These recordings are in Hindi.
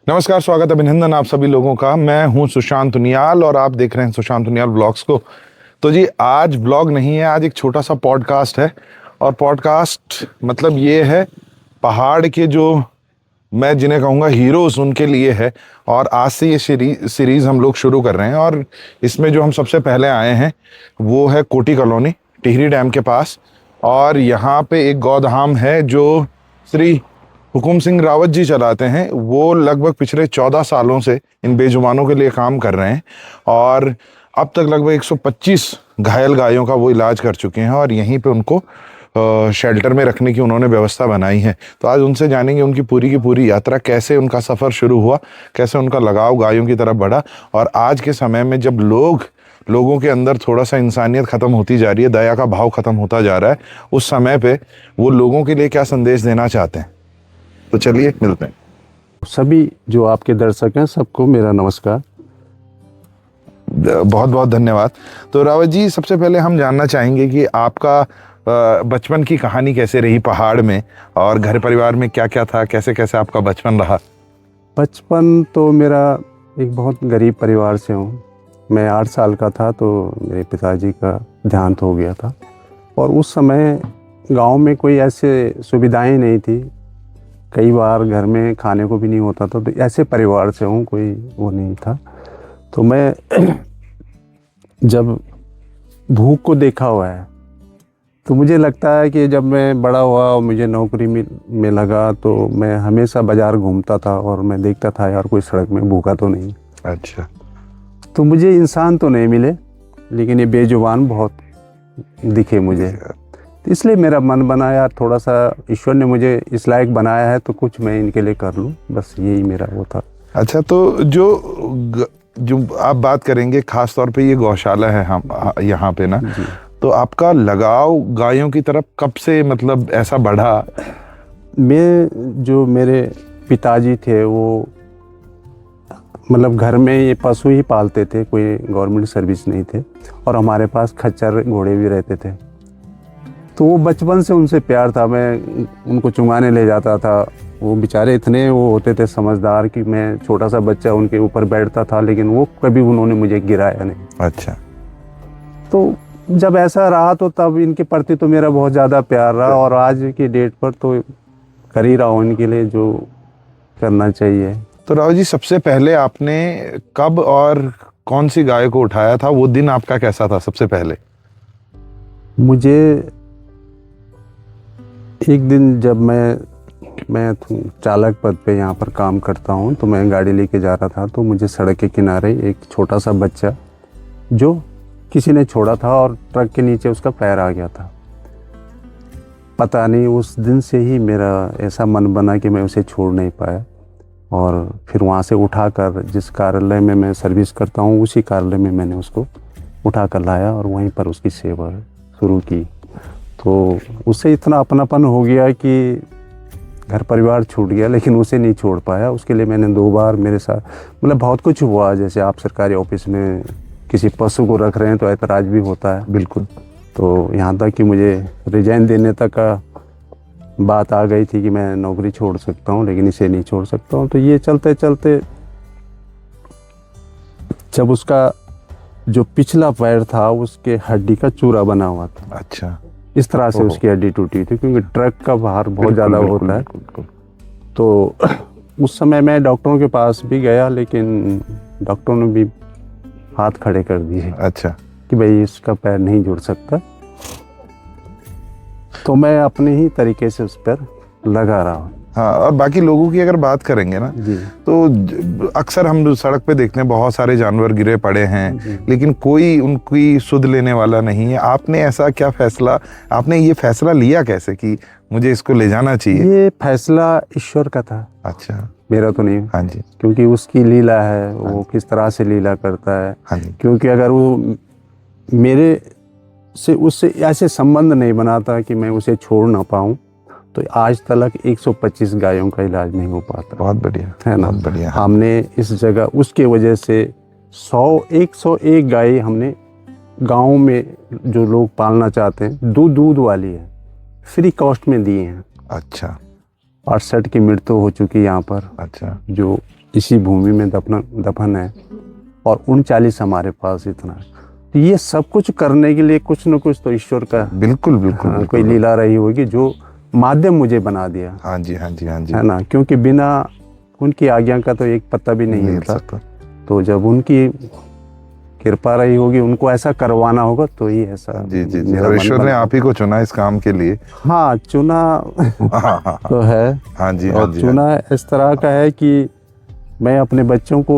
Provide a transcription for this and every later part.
नमस्कार, स्वागत अभिनंदन आप सभी लोगों का। मैं हूं सुशांत उनियाल और आप देख रहे हैं सुशांत उनियाल ब्लॉग्स को। तो जी आज ब्लॉग नहीं है, आज एक छोटा सा पॉडकास्ट है। और पॉडकास्ट मतलब ये है पहाड़ के जो मैं जिन्हें कहूँगा हीरोज उनके लिए है। और आज से ये सीरीज हम लोग शुरू कर रहे हैं। और इसमें जो हम सबसे पहले आए हैं वो है कोटी कॉलोनी, टिहरी डैम के पास। और यहाँ पे एक गौधाम है जो श्री हुकुम सिंह रावत जी चलाते हैं। वो लगभग पिछले 14 सालों से इन बेजुबानों के लिए काम कर रहे हैं और अब तक लगभग 125 घायल गायों का वो इलाज कर चुके हैं और यहीं पे उनको शेल्टर में रखने की उन्होंने व्यवस्था बनाई है। तो आज उनसे जानेंगे उनकी पूरी की पूरी यात्रा, कैसे उनका सफ़र शुरू हुआ, कैसे उनका लगाव गायों की तरफ बढ़ा। और आज के समय में जब लोगों के अंदर थोड़ा सा इंसानियत ख़त्म होती जा रही है, दया का भाव ख़त्म होता जा रहा है, उस समय पे वो लोगों के लिए क्या संदेश देना चाहते हैं। तो चलिए मिलते हैं। सभी जो आपके दर्शक हैं सबको मेरा नमस्कार। बहुत बहुत धन्यवाद। तो रावत जी, सबसे पहले हम जानना चाहेंगे कि आपका बचपन की कहानी कैसे रही पहाड़ में, और घर परिवार में क्या क्या था, कैसे कैसे आपका बचपन रहा। बचपन तो मेरा एक बहुत गरीब परिवार से हूँ। मैं 8 साल का था तो मेरे पिताजी का देहांत हो गया था और उस समय गांव में कोई ऐसे सुविधाएं नहीं थी। कई बार घर में खाने को भी नहीं होता था। तो ऐसे परिवार से हूँ, कोई वो नहीं था। तो मैं जब भूख को देखा हुआ है तो मुझे लगता है कि जब मैं बड़ा हुआ और मुझे नौकरी में लगा तो मैं हमेशा बाज़ार घूमता था और मैं देखता था यार कोई सड़क में भूखा तो नहीं। अच्छा। तो मुझे इंसान तो नहीं मिले लेकिन ये बेजुबान बहुत दिखे मुझे। तो इसलिए मेरा मन बना यार थोड़ा सा ईश्वर ने मुझे इस लायक बनाया है तो कुछ मैं इनके लिए कर लूँ, बस यही मेरा वो था। अच्छा, तो जो आप बात करेंगे खास तौर पे ये गौशाला है हम यहाँ पे ना, तो आपका लगाव गायों की तरफ कब से मतलब ऐसा बढ़ा? जो मेरे पिताजी थे वो मतलब घर में ये पशु ही पालते थे, कोई गवर्नमेंट सर्विस नहीं थे और हमारे पास खच्चर घोड़े भी रहते थे। तो वो बचपन से उनसे प्यार था। मैं उनको चुंगाने ले जाता था। वो बेचारे इतने वो होते थे समझदार कि मैं छोटा सा बच्चा उनके ऊपर बैठता था लेकिन वो कभी उन्होंने मुझे गिराया नहीं। अच्छा। तो जब ऐसा रहा तो तब इनके प्रति तो मेरा बहुत ज़्यादा प्यार रहा और आज की डेट पर तो कर ही रहा हूँ इनके लिए जो करना चाहिए। तो राव जी, सबसे पहले आपने कब और कौन सी गाय को उठाया था? वो दिन आपका कैसा था सबसे पहले? मुझे एक दिन जब मैं चालक पद पे यहाँ पर काम करता हूँ तो मैं गाड़ी लेके जा रहा था तो मुझे सड़क के किनारे एक छोटा सा बच्चा जो किसी ने छोड़ा था और ट्रक के नीचे उसका पैर आ गया था। पता नहीं उस दिन से ही मेरा ऐसा मन बना कि मैं उसे छोड़ नहीं पाया और फिर वहाँ से उठाकर जिस कार्यालय में मैं सर्विस करता हूँ उसी कार्यालय में मैंने उसको उठा कर लाया और वहीं पर उसकी सेवा शुरू की। तो उससे इतना अपनापन हो गया कि घर परिवार छूट गया लेकिन उसे नहीं छोड़ पाया। उसके लिए मैंने 2 बार मेरे साथ मतलब बहुत कुछ हुआ। जैसे आप सरकारी ऑफिस में किसी पशु को रख रहे हैं तो ऐतराज़ भी होता है। बिल्कुल। तो यहाँ तक कि मुझे रिजाइन देने तक का बात आ गई थी कि मैं नौकरी छोड़ सकता हूँ लेकिन इसे नहीं छोड़ सकता हूँ। तो ये चलते चलते जब उसका जो पिछला पैर था उसके हड्डी का चूरा बना हुआ था। अच्छा। इस तरह से उसकी हड्डी टूटी थी क्योंकि ट्रक का भार बहुत ज़्यादा होता है। तो उस समय मैं डॉक्टरों के पास भी गया लेकिन डॉक्टरों ने भी हाथ खड़े कर दिए। अच्छा। कि भाई इसका पैर नहीं जुड़ सकता। तो मैं अपने ही तरीके से उस पर लगा रहा हूँ। हाँ, और बाकी लोगों की अगर बात करेंगे ना तो अक्सर हम सड़क पे देखते हैं बहुत सारे जानवर गिरे पड़े हैं लेकिन कोई उनकी सुध लेने वाला नहीं है। आपने ऐसा क्या फैसला, आपने ये फैसला लिया कैसे कि मुझे इसको ले जाना चाहिए? ये फैसला ईश्वर का था। अच्छा। मेरा तो नहीं। हाँ जी। क्योंकि उसकी लीला है, वो किस तरह से लीला करता है। हाँ जी। क्योंकि अगर वो मेरे से उससे ऐसे संबंध नहीं बनाता कि मैं उसे छोड़ ना पाऊँ तो आज तक 125 गायों का इलाज नहीं हो पाता। बहुत बढ़िया है ना। बहुत बढ़िया। हमने इस जगह उसके वजह से 101 गाय हमने गांव में जो लोग पालना चाहते हैं दूध वाली है फ्री कॉस्ट में दिए हैं। अच्छा। 68 की मृत्यु हो चुकी यहाँ पर। अच्छा। जो इसी भूमि में दफन है, और 39 हमारे पास इतना है। तो ये सब कुछ करने के लिए कुछ न कुछ तो ईश्वर का बिल्कुल बिल्कुल, हाँ, बिल्कुल कोई लीला रही होगी जो माध्यम मुझे बना दिया। हाँ जी, हाँ जी, हाँ जी, है ना, क्योंकि बिना उनकी आज्ञा का तो एक पत्ता भी नहीं मिल हिलता। सकता। तो जब उनकी कृपा रही होगी, उनको ऐसा करवाना होगा, तो ही ऐसा जी जी जी, मेरा और मन ईश्वर ने बना। आप ही को चुना इस काम के लिए। हाँ, चुना हाँ हाँ हाँ, तो है। हाँ जी, हाँ और जी, चुना इस तरह का है कि मैं अपने बच्चों को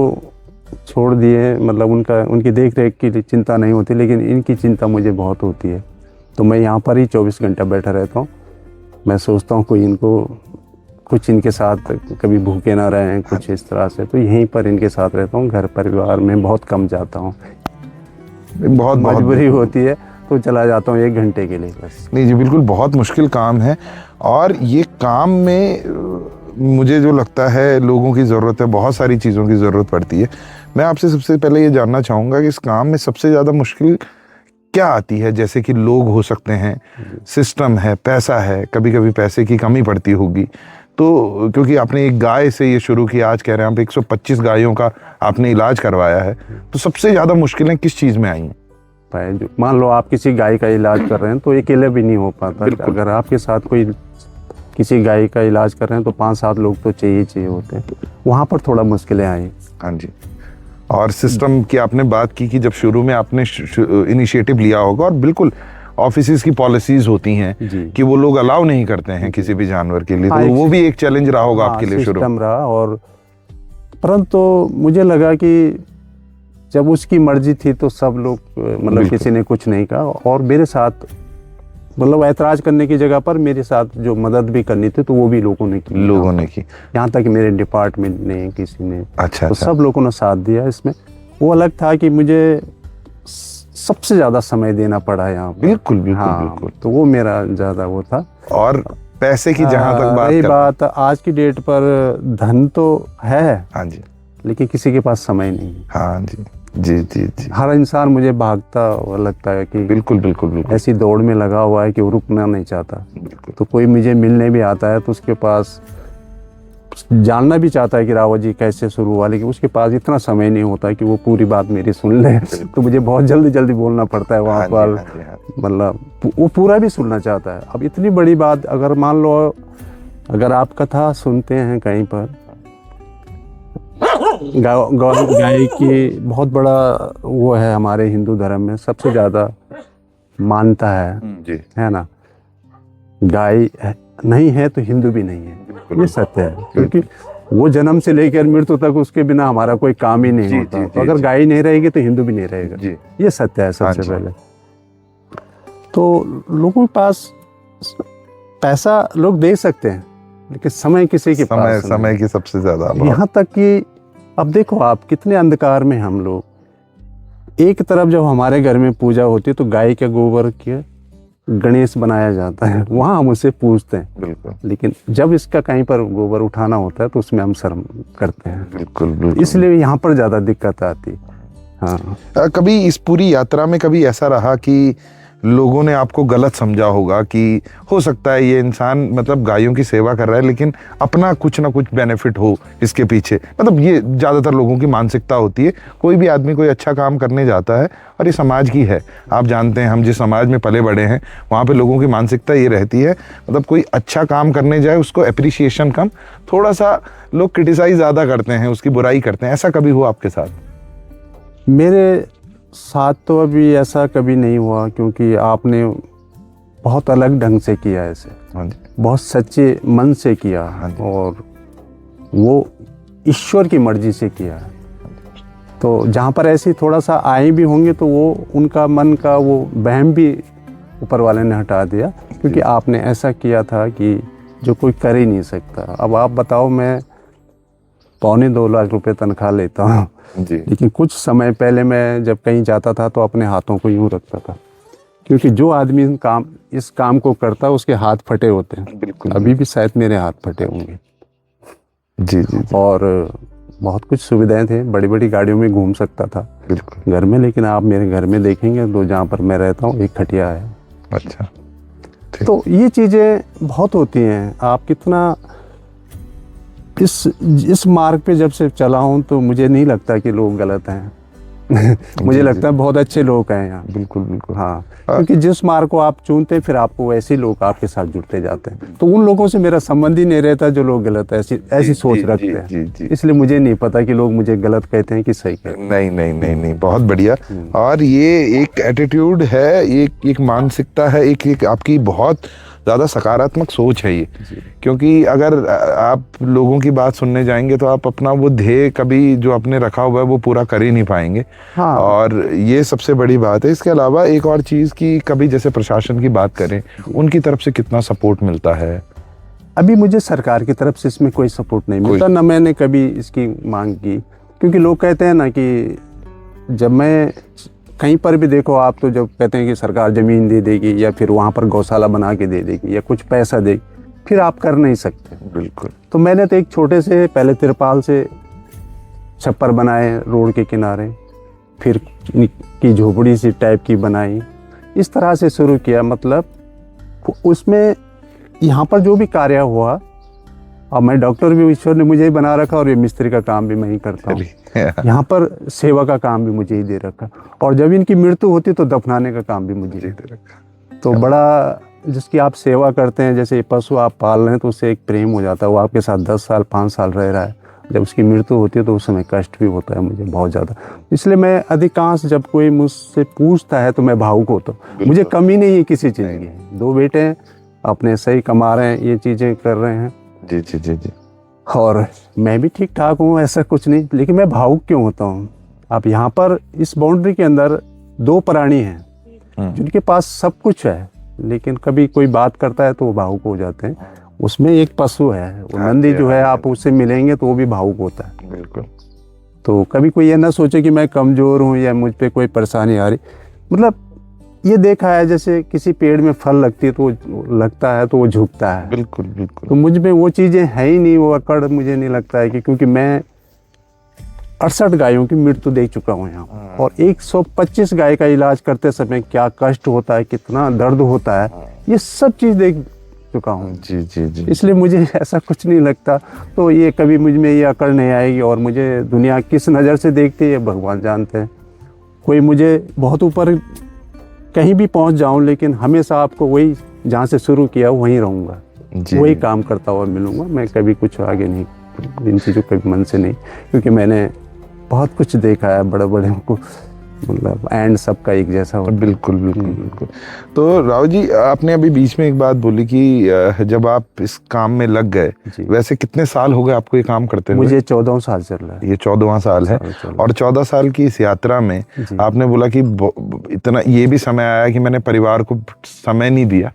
छोड़ दिए, मतलब उनकी देख रेख की चिंता नहीं होती, लेकिन इनकी चिंता मुझे बहुत होती है। तो मैं यहाँ पर ही 24 घंटा बैठा रहता हूँ। मैं सोचता हूँ कोई इनको कुछ इनके साथ कभी भूखे ना रहें, कुछ इस तरह से, तो यहीं पर इनके साथ रहता हूँ। घर परिवार में बहुत कम जाता हूँ, बहुत बहुत मजबूरी होती है तो चला जाता हूँ 1 घंटे के लिए बस। नहीं जी, बिल्कुल बहुत मुश्किल काम है। और ये काम में मुझे जो लगता है लोगों की ज़रूरत है, बहुत सारी चीज़ों की ज़रूरत पड़ती है। मैं आपसे सबसे पहले ये जानना चाहूँगा कि इस काम में सबसे ज़्यादा मुश्किल क्या आती है? जैसे कि लोग हो सकते हैं, सिस्टम है, पैसा है, कभी कभी पैसे की कमी पड़ती होगी। तो क्योंकि आपने एक गाय से ये शुरू किया, आज कह रहे हैं आप 125 गायों का आपने इलाज करवाया है, तो सबसे ज़्यादा मुश्किलें किस चीज़ में आई हैं? जो मान लो आप किसी गाय का इलाज कर रहे हैं तो अकेले भी नहीं हो पाता। अगर आपके साथ कोई किसी गाय का इलाज कर रहे हैं तो 5-7 लोग तो चाहिए होते हैं। वहाँ पर थोड़ा मुश्किलें आई। हाँ जी। और सिस्टम की आपने बात की कि जब शुरू में आपने इनिशिएटिव लिया होगा, और बिल्कुल ऑफिसेज की पॉलिसीज होती हैं कि वो लोग अलाउ नहीं करते हैं किसी भी जानवर के लिए, तो वो भी एक चैलेंज रहा होगा आपके लिए शुरू में। रहा। और परंतु मुझे लगा कि जब उसकी मर्जी थी तो सब लोग, मतलब किसी ने कुछ नहीं कहा, और मेरे साथ मतलब ऐतराज करने की जगह पर मेरे साथ जो मदद भी करनी थी तो वो भी लोगों ने की। यहाँ तक कि मेरे डिपार्टमेंट ने, किसी ने, अच्छा, तो सब लोगों ने साथ दिया इसमें। वो अलग था कि मुझे सबसे ज्यादा समय देना पड़ा यहाँ पर। बिल्कुल बिल्कुल, हाँ, बिल्कुल। तो वो मेरा ज्यादा वो था। और पैसे की जहां तक रही बात बात आज की डेट पर, धन तो है, हाँ जी, लेकिन किसी के पास समय नहीं है। हाँ जी जी जी जी, हर इंसान मुझे भागता हुआ लगता है कि बिल्कुल बिल्कुल बिल्कुल, ऐसी दौड़ में लगा हुआ है कि वो रुकना नहीं चाहता। बिल्कुल। तो कोई मुझे मिलने भी आता है तो उसके पास जानना भी चाहता है कि रावत जी कैसे शुरू हुआ, लेकिन उसके पास इतना समय नहीं होता कि वो पूरी बात मेरी सुन ले। तो मुझे बहुत जल्दी जल्दी बोलना पड़ता है वहाँ पर। मतलब वो पूरा भी सुनना चाहता है। अब इतनी बड़ी बात, अगर मान लो अगर आप कथा सुनते हैं कहीं पर, गाय की बहुत बड़ा वो है हमारे हिंदू धर्म में, सबसे ज़्यादा मानता है जी, है ना। गाय नहीं है तो हिंदू भी नहीं है, ये सत्य है। क्योंकि वो जन्म से लेकर मृत्यु तक उसके बिना हमारा कोई काम ही नहीं होता। तो अगर गाय नहीं रहेगी तो हिंदू भी नहीं रहेगा, ये सत्य है सबसे पहले। तो लोगों के पास पैसा लोग दे सकते हैं, लेकिन समय किसी के पास समय की सबसे ज्यादा। यहाँ तक कि अब देखो आप कितने अंधकार में हम लोग। एक तरफ जब हमारे घर में पूजा होती है तो गाय के गोबर के गणेश बनाया जाता है, वहाँ हम उसे पूजते हैं। बिल्कुल। लेकिन जब इसका कहीं पर गोबर उठाना होता है तो उसमें हम शर्म करते हैं। बिल्कुल बिल्कुल। इसलिए यहाँ पर ज़्यादा दिक्कत आती है। हाँ, कभी इस पूरी यात्रा में कभी ऐसा रहा कि लोगों ने आपको गलत समझा होगा कि हो सकता है ये इंसान मतलब गायों की सेवा कर रहा है लेकिन अपना कुछ ना कुछ बेनिफिट हो इसके पीछे, मतलब ये ज़्यादातर लोगों की मानसिकता होती है। कोई भी आदमी कोई अच्छा काम करने जाता है, और ये समाज की है, आप जानते हैं हम जिस समाज में पले बड़े हैं वहाँ पे लोगों की मानसिकता ये रहती है, मतलब कोई अच्छा काम करने जाए उसको अप्रिसिएशन कम, थोड़ा सा लोग क्रिटिसाइज ज़्यादा करते हैं, उसकी बुराई करते हैं। ऐसा कभी हुआ आपके साथ? मेरे साथ तो अभी ऐसा कभी नहीं हुआ, क्योंकि आपने बहुत अलग ढंग से किया ऐसे, बहुत सच्चे मन से किया, और वो ईश्वर की मर्जी से किया है। तो जहाँ पर ऐसी थोड़ा सा आए भी होंगे तो वो उनका मन का वो वहम भी ऊपर वाले ने हटा दिया, क्योंकि आपने ऐसा किया था कि जो कोई कर ही नहीं सकता। अब आप बताओ, मैं 2.25 लाख रुपए तनख्वाह लेता हूँ, लेकिन कुछ समय पहले मैं जब कहीं जाता था तो अपने हाथों को यूं रखता था, क्योंकि जो आदमी इस काम को करता है उसके हाथ फटे होते हैं। बिल्कुल। अभी भी शायद मेरे हाथ फटे होंगे। जी जी। और बहुत कुछ सुविधाएं थे, बड़ी बड़ी गाड़ियों में घूम सकता था बिल्कुल घर में, लेकिन आप मेरे घर में देखेंगे तो जहाँ पर मैं रहता हूँ एक खटिया है। अच्छा, तो ये चीज़ें बहुत होती हैं। आप कितना इस मार्ग पे जब से चला हूँ तो मुझे नहीं लगता कि लोग गलत हैं। मुझे लगता है बहुत अच्छे लोग हैं यहाँ। बिल्कुल बिल्कुल। हाँ, क्योंकि जिस मार्ग को आप चुनते हैं फिर आपको वैसे लोग आपके साथ जुड़ते जाते हैं। तो उन लोगों से मेरा संबंध ही नहीं रहता जो लोग गलत है, ऐसी सोच रखते हैं। इसलिए मुझे नहीं पता कि लोग मुझे गलत कहते हैं कि सही कहते हैं। नहीं नहीं नहीं नहीं, बहुत बढ़िया। और ये एक एटीट्यूड है, एक मानसिकता है, एक आपकी बहुत ज़्यादा सकारात्मक सोच है ये। क्योंकि अगर आप लोगों की बात सुनने जाएंगे तो आप अपना वो ध्येय कभी जो आपने रखा हुआ है वो पूरा कर ही नहीं पाएंगे। हाँ। और ये सबसे बड़ी बात है। इसके अलावा एक और चीज़ की, कभी जैसे प्रशासन की बात करें, उनकी तरफ से कितना सपोर्ट मिलता है? अभी मुझे सरकार की तरफ से इसमें कोई सपोर्ट नहीं मिलता, ना मैंने कभी इसकी मांग की। क्योंकि लोग कहते हैं ना कि जब मैं कहीं पर भी देखो आप, तो जब कहते हैं कि सरकार ज़मीन दे देगी या फिर वहाँ पर गौशाला बना के दे देगी या कुछ पैसा देगी, फिर आप कर नहीं सकते। बिल्कुल। तो मैंने तो एक छोटे से पहले तिरपाल से छप्पर बनाए रोड के किनारे, फिर की झोपड़ी सी टाइप की बनाई, इस तरह से शुरू किया। मतलब उसमें यहाँ पर जो भी कार्य हुआ, और मैं डॉक्टर भी ईश्वर ने मुझे ही बना रखा और ये मिस्त्री का काम भी मैं ही करता हूँ। यहाँ पर सेवा का काम भी मुझे ही दे रखा, और जब इनकी मृत्यु होती तो दफनाने का काम भी मुझे ही दे रखा। तो बड़ा जिसकी आप सेवा करते हैं, जैसे पशु आप पाल रहे हैं तो उससे एक प्रेम हो जाता है। वो आपके साथ 10 साल 5 साल रह रहा है, जब उसकी मृत्यु होती है तो उस समय कष्ट भी होता है मुझे बहुत ज़्यादा। इसलिए मैं अधिकांश जब कोई मुझसे पूछता है तो मैं भावुक होता हूँ। मुझे कमी नहीं है किसी चीज़ की। 2 बेटे हैं, अपने सही कमा रहे हैं, ये चीज़ें कर रहे हैं। जी जी जी जी। और मैं भी ठीक ठाक हूँ, ऐसा कुछ नहीं। लेकिन मैं भावुक क्यों होता हूँ? आप यहाँ पर इस बाउंड्री के अंदर 2 प्राणी हैं जिनके पास सब कुछ है, लेकिन कभी कोई बात करता है तो वो भावुक हो जाते हैं। उसमें एक पशु है, वो नंदी जो है, आप उससे मिलेंगे तो वो भी भावुक होता है। बिल्कुल। तो कभी कोई ये ना सोचे कि मैं कमज़ोर हूँ या मुझ पे कोई परेशानी आ रही। मतलब ये देखा है, जैसे किसी पेड़ में फल लगती है तो वो लगता है तो वो झुकता है। बिल्कुल बिल्कुल। तो मुझ में वो चीज़ें हैं ही नहीं, वो अकड़ मुझे नहीं लगता है कि, क्योंकि मैं 68 गायों की मृत्यु देख चुका हूँ यहाँ, और 125 गाय का इलाज करते समय क्या कष्ट होता है, कितना दर्द होता है, ये सब चीज़ देख चुका हूँ। जी जी जी। इसलिए मुझे ऐसा कुछ नहीं लगता। तो ये कभी मुझ में ये अकड़ नहीं आएगी। और मुझे दुनिया किस नज़र से देखती है भगवान जानते हैं। कोई मुझे बहुत ऊपर कहीं भी पहुंच जाऊं, लेकिन हमेशा आपको वही जहां से शुरू किया वहीं रहूंगा, वही काम करता हुआ मिलूंगा। मैं कभी कुछ आगे नहीं, इन चीज़ों कभी मन से नहीं, क्योंकि मैंने बहुत कुछ देखा है बड़े बड़े को, मतलब एंड सबका एक जैसा हो। बिल्कुल बिल्कुल बिल्कुल। तो राव जी, आपने अभी बीच में एक बात बोली कि जब आप इस काम में लग गए, वैसे कितने साल हो गए आपको ये काम करते हुए? मुझे 14 साल चल रहा है। ये 14वां साल है। और 14 साल की इस यात्रा में आपने बोला कि इतना ये भी समय आया कि मैंने परिवार को समय नहीं दिया,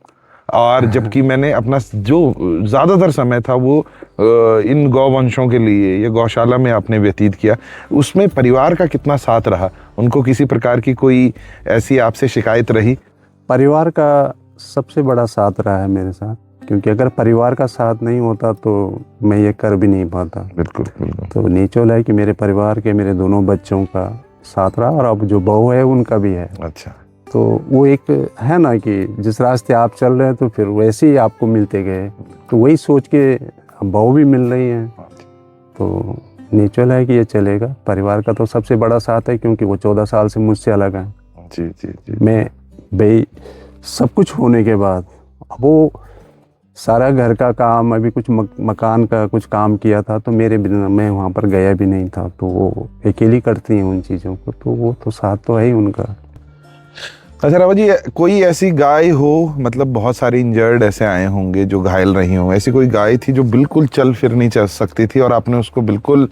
और जबकि मैंने अपना जो ज़्यादातर समय था वो इन गौवंशों के लिए या गौशाला में आपने व्यतीत किया। उसमें परिवार का कितना साथ रहा? उनको किसी प्रकार की कोई ऐसी आपसे शिकायत रही? परिवार का सबसे बड़ा साथ रहा है मेरे साथ, क्योंकि अगर परिवार का साथ नहीं होता तो मैं ये कर भी नहीं पाता। बिल्कुल बिल्कुल। तो नेचुरल है कि मेरे परिवार के, मेरे दोनों बच्चों का साथ रहा, और अब जो बहू है उनका भी है। अच्छा। तो वो एक है ना कि जिस रास्ते आप चल रहे हैं तो फिर वैसे ही आपको मिलते गए, तो वही सोच के बहू भी मिल रही हैं। तो नेचुरल है कि ये चलेगा। परिवार का तो सबसे बड़ा साथ है, क्योंकि वो 14 साल से मुझसे अलग हैं। जी जी जी। मैं भाई सब कुछ होने के बाद वो सारा घर का काम, अभी कुछ मकान का कुछ काम किया था, तो मेरे बिना मैं वहाँ पर गया भी नहीं था। तो वो अकेली करती हैं उन चीज़ों को, तो वो तो साथ तो है ही उनका। अच्छा राव जी, कोई ऐसी गाय हो, मतलब बहुत सारी इंजर्ड ऐसे आए होंगे जो घायल रही हों, ऐसी कोई गाय थी जो बिल्कुल चल फिर नहीं चल सकती थी और आपने उसको बिल्कुल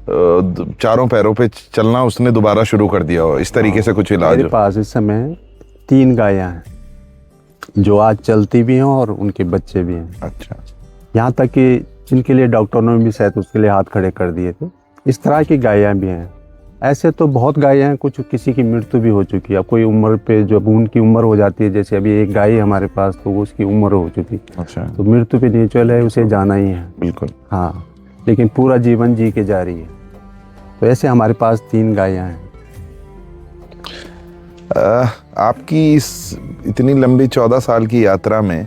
चारों पैरों पे चलना उसने दोबारा शुरू कर दिया हो, इस तरीके से कुछ इलाज? मेरे पास इस समय 3 गायां हैं जो आज चलती भी हैं और उनके बच्चे भी हैं। अच्छा। यहाँ तक कि जिनके लिए डॉक्टरों ने भी शायद उसके लिए हाथ खड़े कर दिए थे, इस तरह की गायां भी हैं। ऐसे तो बहुत गायें हैं, कुछ किसी की मृत्यु भी हो चुकी है। अब कोई उम्र पे जब उनकी उम्र हो जाती है, जैसे अभी एक गाय है हमारे पास, तो उसकी उम्र हो चुकी। अच्छा। तो मृत्यु पे नेचुरल है, उसे जाना ही है। बिल्कुल। हाँ, लेकिन पूरा जीवन जी के जा रही है। तो ऐसे हमारे पास 3 गायें हैं। आपकी इस इतनी लंबी 14 साल की यात्रा में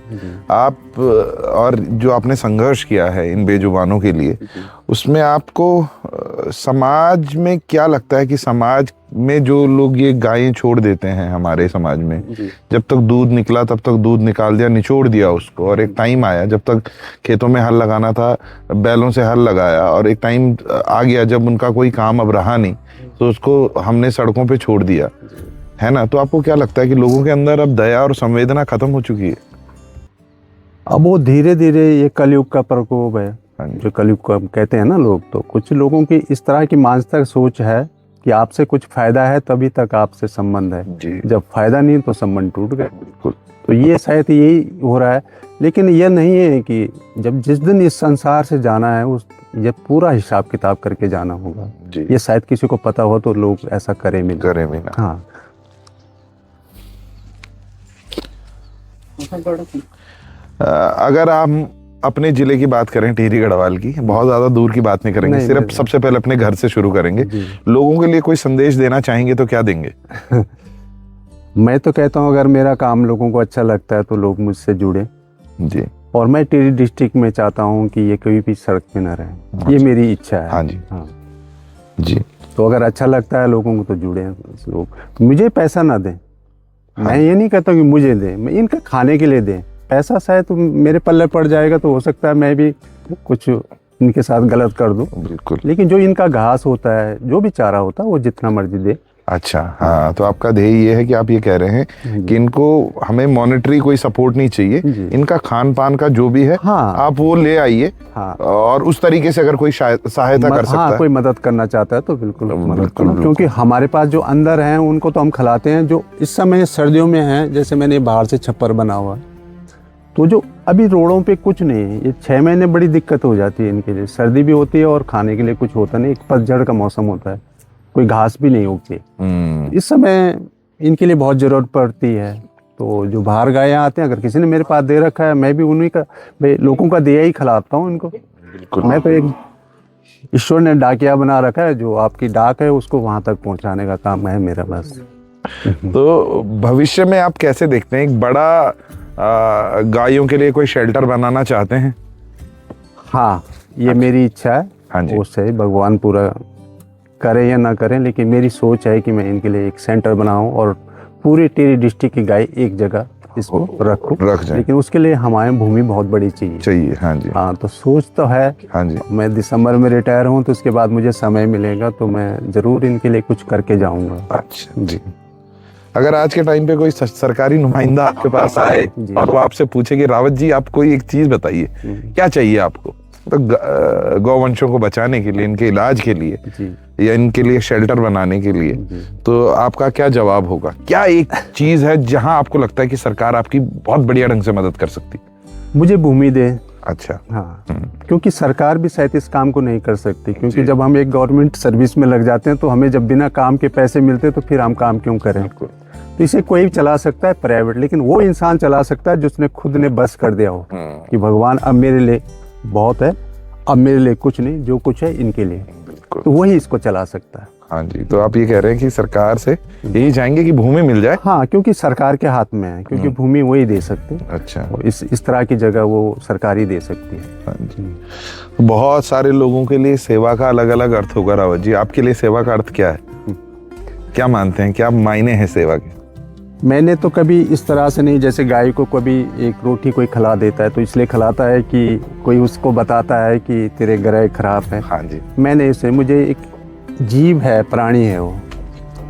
आप और जो आपने संघर्ष किया है इन बेजुबानों के लिए, उसमें आपको समाज में क्या लगता है कि समाज में जो लोग ये गायें छोड़ देते हैं हमारे समाज में, जब तक दूध निकला तब तक दूध निकाल दिया, निचोड़ दिया उसको, और एक टाइम आया जब तक खेतों में हल लगाना था बैलों से हल लगाया, और एक टाइम आ गया जब उनका कोई काम अब रहा नहीं तो उसको हमने सड़कों पे छोड़ दिया, है ना? तो आपको क्या लगता है कि लोगों के अंदर अब दया और संवेदना खत्म हो चुकी है? अब वो धीरे धीरे ये कलयुग का प्रकोप है, जो कलयुग का कहते हैं ना लोग, तो कुछ लोगों की इस तरह की मानसिक सोच है कि आपसे कुछ फायदा है तभी तक आपसे संबंध है, जब फायदा नहीं तो संबंध टूट गए। बिल्कुल। तो ये शायद यही हो रहा है, लेकिन ये नहीं है कि जब जिस दिन इस संसार से जाना है उस ये पूरा हिसाब किताब करके जाना होगा। ये शायद किसी को पता हो तो लोग ऐसा करें भी ना। हाँ। अगर हम अपने जिले की बात करें, टिहरी गढ़वाल की, बहुत ज्यादा दूर की बात नहीं करेंगे, सिर्फ सबसे पहले अपने घर से शुरू करेंगे। लोगों के लिए कोई संदेश देना चाहेंगे तो क्या देंगे? मैं तो कहता हूँ अगर मेरा काम लोगों को अच्छा लगता है तो लोग मुझसे जुड़े जी। और मैं टिहरी डिस्ट्रिक्ट में चाहता हूँ कि ये कभी भी सड़क पे ना रहे, ये मेरी इच्छा है। हाँ जी। हाँ जी। तो अगर अच्छा लगता है लोगों को तो जुड़े। लोग मुझे पैसा ना दें, मैं ये नहीं कहता कि मुझे दें, मैं इनका खाने के लिए दें। पैसा शायद तो मेरे पल्ले पड़ जाएगा तो हो सकता है मैं भी कुछ इनके साथ गलत कर दूं। बिल्कुल। लेकिन जो इनका घास होता है, जो भी चारा होता है, वो जितना मर्जी दे। अच्छा, हाँ, तो आपका ध्येय ये है कि आप ये कह रहे हैं कि इनको हमें मॉनेटरी कोई सपोर्ट नहीं चाहिए, इनका खान पान का जो भी है आप वो ले आइए। हाँ। और उस तरीके से अगर कोई सहायता कर सकता है, कोई मदद करना चाहता है तो बिल्कुल मदद करो, क्योंकि हमारे पास जो अंदर हैं उनको तो हम खिलाते हैं। जो इस समय सर्दियों में है, जैसे मैंने बाहर से छप्पर बना हुआ, तो जो अभी रोडों पे कुछ नहीं है, ये 6 महीने बड़ी दिक्कत हो जाती है इनके लिए। सर्दी भी होती है और खाने के लिए कुछ होता नहीं, एक पतझड़ का मौसम होता है, कोई घास भी नहीं उगती। इस समय इनके लिए बहुत ज़रूरत पड़ती है। तो जो बाहर गायें आते हैं, अगर किसी ने मेरे पास दे रखा है, मैं भी उन्हीं का लोगों का दिया ही खिलाता हूँ इनको। मैं तो एक ईश्वर ने डाकिया बना रखा है, जो आपकी डाक है उसको वहाँ तक पहुँचाने का काम है मेरा बस। तो भविष्य में आप कैसे देखते हैं, एक बड़ा गायों के लिए कोई शेल्टर बनाना चाहते हैं? हाँ, ये मेरी इच्छा है। हाँ जी। उससे भगवान पूरा करें या ना करें, लेकिन मेरी सोच है कि मैं इनके लिए एक सेंटर बनाऊं और पूरी टिहरी डिस्ट्रिक्ट की गाय एक जगह इसको रख जाए। लेकिन उसके लिए हमारे भूमि बहुत बड़ी चाहिए। हाँ जी। हाँ, तो सोच तो है। हाँ जी। मैं दिसंबर में रिटायर हूँ, तो उसके बाद मुझे समय मिलेगा तो मैं जरूर इनके लिए कुछ करके जाऊंगा। अच्छा जी। अगर आज के टाइम पे कोई सरकारी नुमाइंदा आपके पास आए और वो आपसे पूछे कि रावत जी आप कोई एक चीज बताइए, क्या चाहिए आपको, तो गौवंशों को बचाने के लिए, इनके इलाज के लिए या इनके लिए शेल्टर बनाने के लिए, तो आपका क्या जवाब होगा? क्या एक चीज है जहां आपको लगता है कि सरकार आपकी बहुत बढ़िया ढंग से मदद कर सकती? मुझे भूमि दे। अच्छा। हाँ, क्योंकि सरकार भी शायद इस काम को नहीं कर सकती, क्योंकि जब हम एक गवर्नमेंट सर्विस में लग जाते हैं तो हमें जब बिना काम के पैसे मिलते तो फिर हम काम क्यों करें? तो इसे कोई भी चला सकता है प्राइवेट, लेकिन वो इंसान चला सकता है जिसने खुद ने बस कर दिया हो कि भगवान अब मेरे लिए बहुत है, अब मेरे लिए कुछ नहीं, जो कुछ है इनके लिए, तो वही इसको चला सकता है। हाँ जी। तो आप ये कह रहे हैं कि सरकार से यही चाहेंगे कि भूमि मिल जाए? हाँ, क्योंकि सरकार के हाथ में है, क्योंकि भूमि वही दे सकती है। अच्छा। इस तरह की जगह वो सरकार ही दे सकती है। हाँ जी। बहुत सारे लोगों के लिए सेवा का अलग अलग अर्थ होगा रावत जी, आपके लिए सेवा का अर्थ क्या है? क्या मानते हैं, क्या मायने हैं सेवा के? मैंने तो कभी इस तरह से नहीं, जैसे गाय को कभी एक रोटी कोई खिला देता है तो इसलिए खिलाता है कि कोई उसको बताता है कि तेरे ग्रह खराब है। हाँ जी। मैंने इसे, मुझे एक जीव है, प्राणी है वो,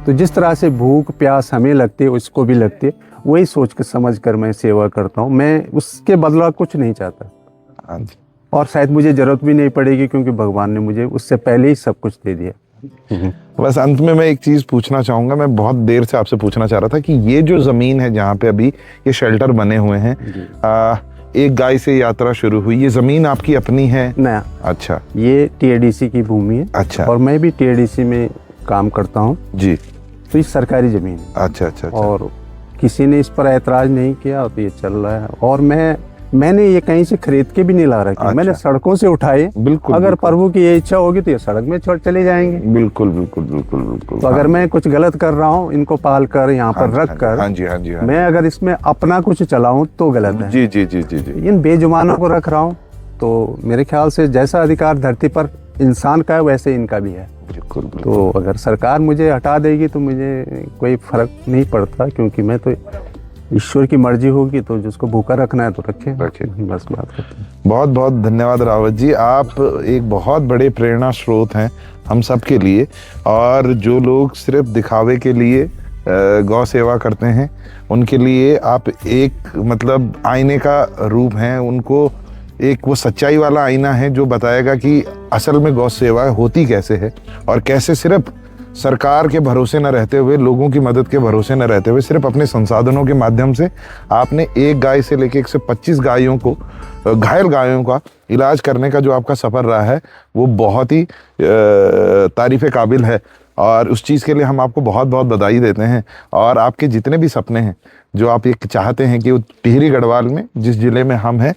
तो जिस तरह से भूख प्यास हमें लगती है उसको भी लगती है, वही सोच कर समझ कर मैं सेवा करता हूँ। मैं उसके बदला कुछ नहीं चाहता। हाँ जी। और शायद मुझे जरूरत भी नहीं पड़ेगी, क्योंकि भगवान ने मुझे उससे पहले ही सब कुछ दे दिया। बस अंत में मैं एक चीज पूछना चाहूंगा, मैं बहुत देर से आपसे पूछना चाह रहा था कि ये जो जमीन है जहाँ पे अभी ये शेल्टर बने हुए हैं, एक गाय से यात्रा शुरू हुई, ये जमीन आपकी अपनी है? नया। अच्छा। ये टीएडीसी की भूमि है। अच्छा। और मैं भी टीएडीसी में काम करता हूँ जी। तो ये सरकारी जमीन है। अच्छा। और किसी ने इस पर ऐतराज नहीं किया तो ये चल रहा है। और मैं मैंने ये कहीं से खरीद के भी नहीं ला रखी। अच्छा। मैंने सड़कों से उठाए। बिल्कुल, अगर बिल्कुल। प्रभु की ये इच्छा होगी तो ये सड़क में छोड़ चले जाएंगे। बिल्कुल बिल्कुल बिल्कुल बिल्कुल। तो अगर मैं कुछ गलत कर रहा हूँ, इनको पाल कर यहाँ पर रख कर, हाँ जी हाँ जी हाँ। मैं अगर इसमें अपना कुछ चलाऊं तो गलत है। जी जी जी जी जी। इन बेजुबानों को रख रहा हूँ तो मेरे ख्याल से जैसा अधिकार धरती पर इंसान का है वैसे इनका भी है। बिल्कुल बिल्कुल। तो अगर सरकार मुझे हटा देगी तो मुझे कोई फर्क नहीं पड़ता, क्योंकि मैं तो ईश्वर की मर्जी होगी तो जिसको भूखा रखना है तो रखे बस बात करते हैं। बहुत बहुत धन्यवाद रावत जी, आप एक बहुत बड़े प्रेरणा स्रोत हैं हम सब के लिए। और जो लोग सिर्फ दिखावे के लिए गौ सेवा करते हैं उनके लिए आप एक मतलब आईने का रूप हैं। उनको एक वो सच्चाई वाला आईना है जो बताएगा कि असल में गौ सेवा होती कैसे है और कैसे सिर्फ सरकार के भरोसे न रहते हुए, लोगों की मदद के भरोसे न रहते हुए, सिर्फ अपने संसाधनों के माध्यम से आपने एक गाय से लेकर 125 गायों को, घायल गायों का इलाज करने का जो आपका सफ़र रहा है वो बहुत ही तारीफ़ काबिल है। और उस चीज़ के लिए हम आपको बहुत बहुत बधाई देते हैं। और आपके जितने भी सपने हैं जो आप ये चाहते हैं कि वो टिहरी गढ़वाल में, जिस ज़िले में हम हैं,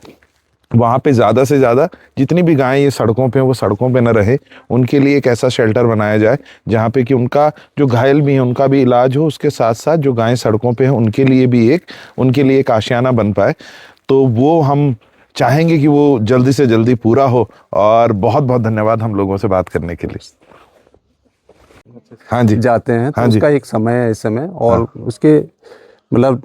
वहाँ पे ज़्यादा से ज़्यादा जितनी भी गायें ये सड़कों पे, वो सड़कों पे न रहे, उनके लिए एक ऐसा शेल्टर बनाया जाए जहाँ पे कि उनका जो घायल भी है उनका भी इलाज हो, उसके साथ साथ जो गायें सड़कों पे हैं उनके लिए भी उनके लिए एक आशियाना बन पाए। तो वो हम चाहेंगे कि वो जल्दी से जल्दी पूरा हो। और बहुत बहुत धन्यवाद हम लोगों से बात करने के लिए। हाँ जी। जाते हैं तो हाँ जी। उसका एक समय है इस समय, और उसके मतलब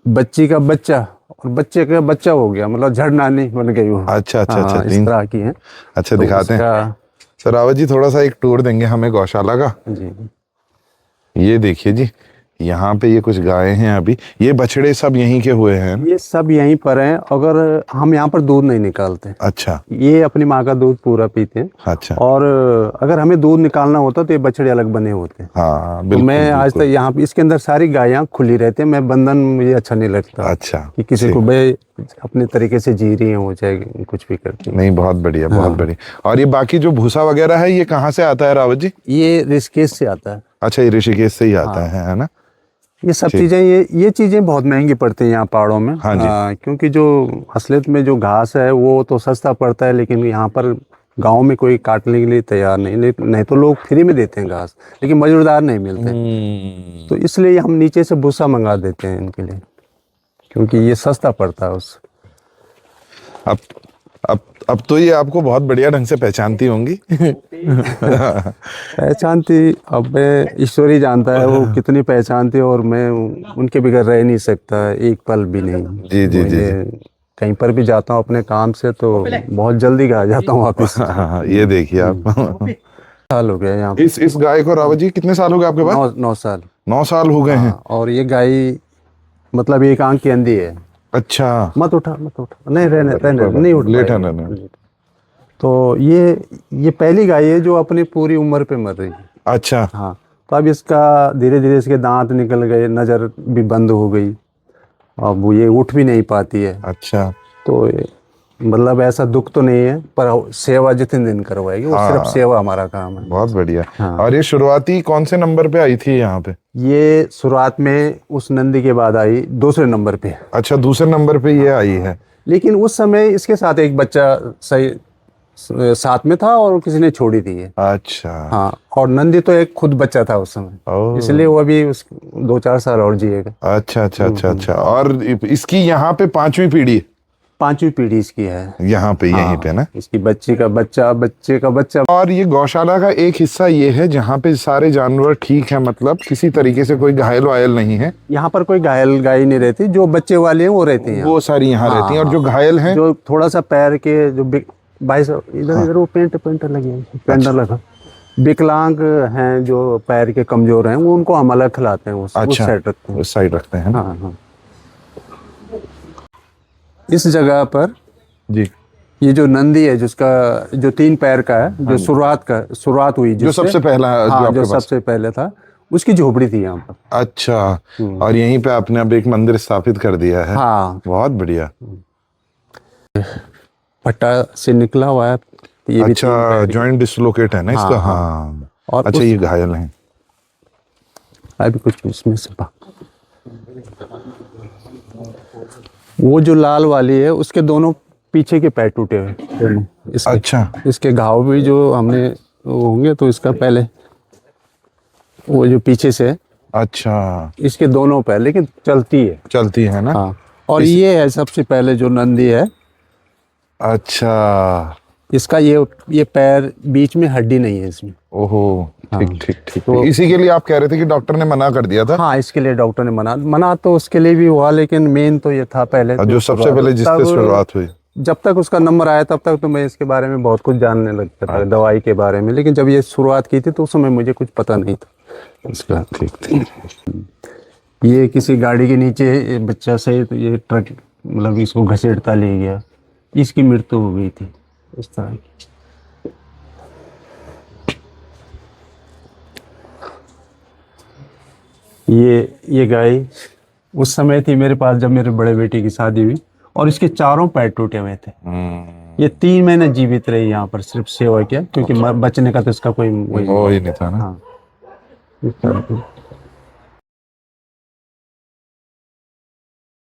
बच्ची का बच्चा और बच्चे का बच्चा हो गया, मतलब झड़ नानी बन गई वो। अच्छा अच्छा अच्छा। इस तरह की है। अच्छा तो दिखाते हैं सर। रावत जी थोड़ा सा एक टूर देंगे हमें गौशाला का? जी। ये देखिए जी, यहाँ पे ये कुछ गायें हैं। अभी ये बछड़े सब यहीं के हुए हैं? ये सब यहीं पर हैं। अगर हम यहाँ पर दूध नहीं निकालते। अच्छा। ये अपनी माँ का दूध पूरा पीते हैं। अच्छा। और अगर हमें दूध निकालना होता तो ये बछड़े अलग बने होते हैं। हाँ तो बिल्कुल। मैं आज तक यहाँ पे इसके अंदर सारी गायें खुली रहती हैं। मैं बंधन मुझे अच्छा नहीं लगता। अच्छा। कि किसी को भाई अपने तरीके से जी रही है, वो चाहे कुछ भी करती है। नहीं, बहुत बढ़िया बहुत बढ़िया। और ये बाकी जो भूसा वगैरह है ये कहाँ से आता है रावत जी? ये ऋषिकेश से आता है। अच्छा, ये ऋषिकेश से ही आता है ना? ये सब चीजें, ये चीजें बहुत महंगी पड़ती हैं यहाँ पहाड़ों में। हाँ जी। क्योंकि जो असलियत में जो घास है वो तो सस्ता पड़ता है, लेकिन यहाँ पर गांव में कोई काटने के लिए तैयार नहीं तो लोग फ्री में देते हैं घास, लेकिन मजदूरदार नहीं मिलते। तो इसलिए हम नीचे से भूसा मंगा देते हैं इनके लिए, क्योंकि ये सस्ता पड़ता है उससे। अब तो ये आपको बहुत बढ़िया ढंग से पहचानती होंगी। पहचानती, अब ईश्वर ही जानता है वो कितनी पहचानती है, और मैं उनके बगैर रह नहीं सकता एक पल भी नहीं। जी जी जी। कहीं पर भी जाता हूँ अपने काम से तो बहुत जल्दी आ जाता हूँ वापस। ये देखिए आप। साल हो गया यहाँ। इस गाय को रावत जी कितने साल हो गए आपके पास? 9 साल। 9 साल हो गए हैं। और ये गाय मतलब एक आंख की अंधी है। अच्छा। मत उठा नहीं, रहने नहीं उठ लेटा पाएगी। रहना। तो ये पहली गाय है जो अपनी पूरी उम्र पे मर रही है। अच्छा। हाँ। तो अब इसका धीरे धीरे इसके दांत निकल गए, नज़र भी बंद हो गई, अब वो ये उठ भी नहीं पाती है। अच्छा। तो मतलब ऐसा दुख तो नहीं है, पर सेवा जितने दिन करवाएगी वो सिर्फ सेवा हमारा काम है। बहुत बढ़िया। हाँ। और ये शुरुआती कौन से नंबर पे आई थी यहाँ पे? ये शुरुआत में उस नंदी के बाद आई दूसरे नंबर पे। अच्छा, दूसरे नंबर पे ये आई है। लेकिन उस समय इसके साथ एक बच्चा सही साथ में था और किसी ने छोड़ी थी ये। अच्छा। हाँ। और नंदी तो एक खुद बच्चा था उस समय, इसलिए वो अभी 2-4 साल और जिएगा। अच्छा अच्छा अच्छा अच्छा। और इसकी यहाँ पे 5वीं पीढ़ी? 5वीं पीढ़ी इसकी है यहाँ पे, यहीं पे ना? इसकी बच्ची का बच्चा, बच्चे का बच्चा। और ये गौशाला का एक हिस्सा ये है जहाँ पे सारे जानवर ठीक है, मतलब किसी तरीके से कोई घायल वायल नहीं है? यहाँ पर कोई घायल गाय नहीं रहती, जो बच्चे वाले हैं वो रहती हैं, वो सारी यहाँ रहती हैं। और जो घायल हैं, जो थोड़ा सा पैर के जो भाई इधर वो पेंट लगे, पेंडर लगा, विकलांग हैं जो पैर के कमजोर हैं, वो उनको हम अलग खिलाते हैं। उस साइड रखते हैं। उस साइड रखते हैं। हाँ हाँ। इस जगह पर जी, ये जो नंदी है जिसका जो 3 पैर का है, जो शुरुआत हुई, जो सबसे पहला जो सबसे पहले था, उसकी झोपड़ी थी यहाँ पर। अच्छा। और यहीं पे आपने अब एक मंदिर स्थापित कर दिया है। हाँ। बहुत बढ़िया। पट्टा से निकला हुआ है ये। अच्छा, जॉइंट डिसलोकेट है ना इसका? हाँ। और अच्छा, ये घायल हैं अभी कुछ इसमें से वो जो लाल वाली है उसके दोनों पीछे के पैर टूटे हुए दोनों। अच्छा इसके घाव भी जो हमने वो होंगे तो इसका पहले वो जो पीछे से अच्छा, इसके दोनों पैर, लेकिन चलती है। चलती है ना। हाँ, और ये है सबसे पहले जो नंदी है, अच्छा, इसका ये पैर बीच में हड्डी नहीं है इसमें। ओहो, ठीक हाँ। ठीक ठीक। तो- इसी के लिए आप कह रहे थे कि डॉक्टर ने मना कर दिया था। हाँ, इसके लिए डॉक्टर ने मना तो उसके लिए भी हुआ, लेकिन मेन तो ये था पहले और तो जो सबसे पहले जिससे तब- शुरुआत हुई। जब तक उसका नंबर आया तब तक तो मैं इसके बारे में बहुत कुछ जानने लगता था, दवाई के बारे में, लेकिन जब ये शुरुआत की थी तो उस समय मुझे कुछ पता नहीं था इसका। ठीक ठीक। ये किसी गाड़ी के नीचे ये बच्चा से तो ये ट्रक मतलब इसको घसीटता ले गया, इसकी मृत्यु हो गई थी इस तरह की। ये गाय उस समय थी मेरे पास जब मेरे बड़े बेटे की शादी हुई, और इसके चारों पैर टूटे हुए थे। ये 3 महीने जीवित रही यहाँ पर, सिर्फ सेवा किया, क्योंकि बचने का तो इसका कोई वो ही नहीं था ना। हाँ, इस तरह की।